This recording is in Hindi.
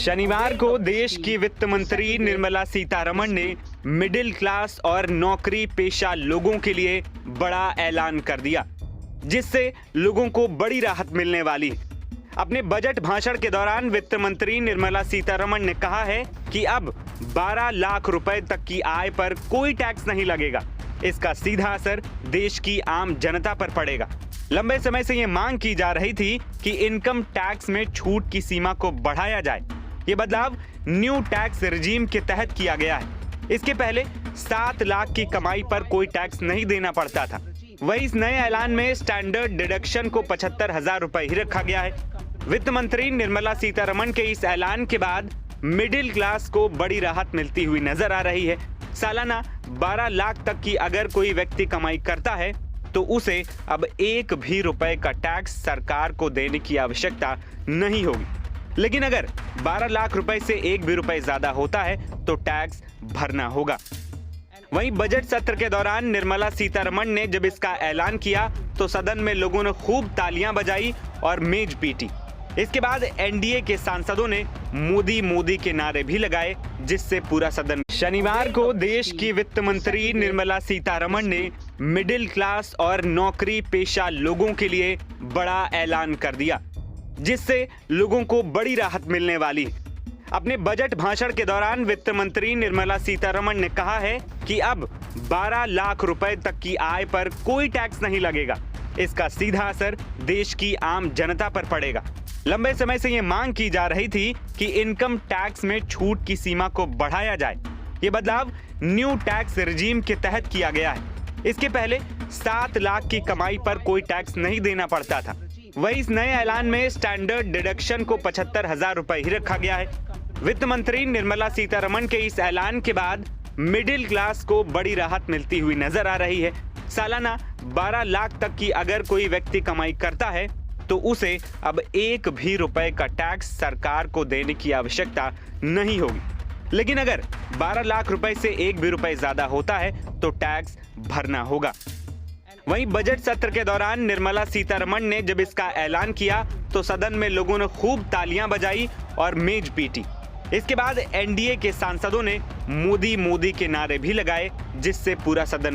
शनिवार को देश की वित्त मंत्री निर्मला सीतारमण ने मिडिल क्लास और नौकरी पेशा लोगों के लिए बड़ा ऐलान कर दिया, जिससे लोगों को बड़ी राहत मिलने वाली है। अपने बजट भाषण के दौरान वित्त मंत्री निर्मला सीतारमण ने कहा है कि अब 12 लाख रुपए तक की आय पर कोई टैक्स नहीं लगेगा। इसका सीधा असर देश की आम जनता पर पड़ेगा। लंबे समय से ये मांग की जा रही थी कि इनकम टैक्स में छूट की सीमा को बढ़ाया जाए। ये बदलाव न्यू टैक्स रिजीम के तहत किया गया है। इसके पहले 7 लाख की कमाई पर कोई टैक्स नहीं देना पड़ता था। वहीं इस नए ऐलान में स्टैंडर्ड डिडक्शन को 75,000 रुपए ही रखा गया है। वित्त मंत्री निर्मला सीतारमण के इस ऐलान के बाद मिडिल क्लास को बड़ी राहत मिलती हुई नजर आ रही है। सालाना 12 लाख तक की अगर कोई व्यक्ति कमाई करता है तो उसे अब एक भी रुपए का टैक्स सरकार को देने की आवश्यकता नहीं होगी। लेकिन अगर 12 लाख रुपए से एक भी रुपए ज्यादा होता है तो टैक्स भरना होगा। वहीं बजट सत्र के दौरान निर्मला सीतारमण ने जब इसका ऐलान किया तो सदन में लोगों ने खूब तालियां बजाई और मेज पीटी। इसके बाद एनडीए के सांसदों ने मोदी मोदी के नारे भी लगाए, जिससे पूरा सदन। शनिवार को देश की वित्त मंत्री निर्मला सीतारमण ने मिडिल क्लास और नौकरी पेशा लोगों के लिए बड़ा ऐलान कर दिया, जिससे लोगों को बड़ी राहत मिलने वाली है। अपने बजट भाषण के दौरान वित्त मंत्री निर्मला सीतारमण ने कहा है कि अब 12 लाख रुपए तक की आय पर कोई टैक्स नहीं लगेगा। इसका सीधा असर देश की आम जनता पर पड़ेगा। लंबे समय से ये मांग की जा रही थी कि इनकम टैक्स में छूट की सीमा को बढ़ाया जाए। ये बदलाव न्यू टैक्स रिजीम के तहत किया गया है। इसके पहले 7 लाख की कमाई पर कोई टैक्स नहीं देना पड़ता था। वहीं इस नए ऐलान में स्टैंडर्ड डिडक्शन को 75,000 रुपए ही रखा गया है। वित्त मंत्री निर्मला सीतारमण के इस ऐलान के बाद मिडिल क्लास को बड़ी राहत मिलती हुई नजर आ रही है। सालाना 12 लाख तक की अगर कोई व्यक्ति कमाई करता है तो उसे अब एक भी रुपए का टैक्स सरकार को देने की आवश्यकता नहीं होगी। लेकिन अगर 12 लाख रुपए से एक भी रुपए ज्यादा होता है तो टैक्स भरना होगा। वहीं बजट सत्र के दौरान निर्मला सीतारमण ने जब इसका ऐलान किया तो सदन में लोगों ने खूब तालियां बजाई और मेज पीटी। इसके बाद एनडीए के सांसदों ने मोदी मोदी के नारे भी लगाए, जिससे पूरा सदन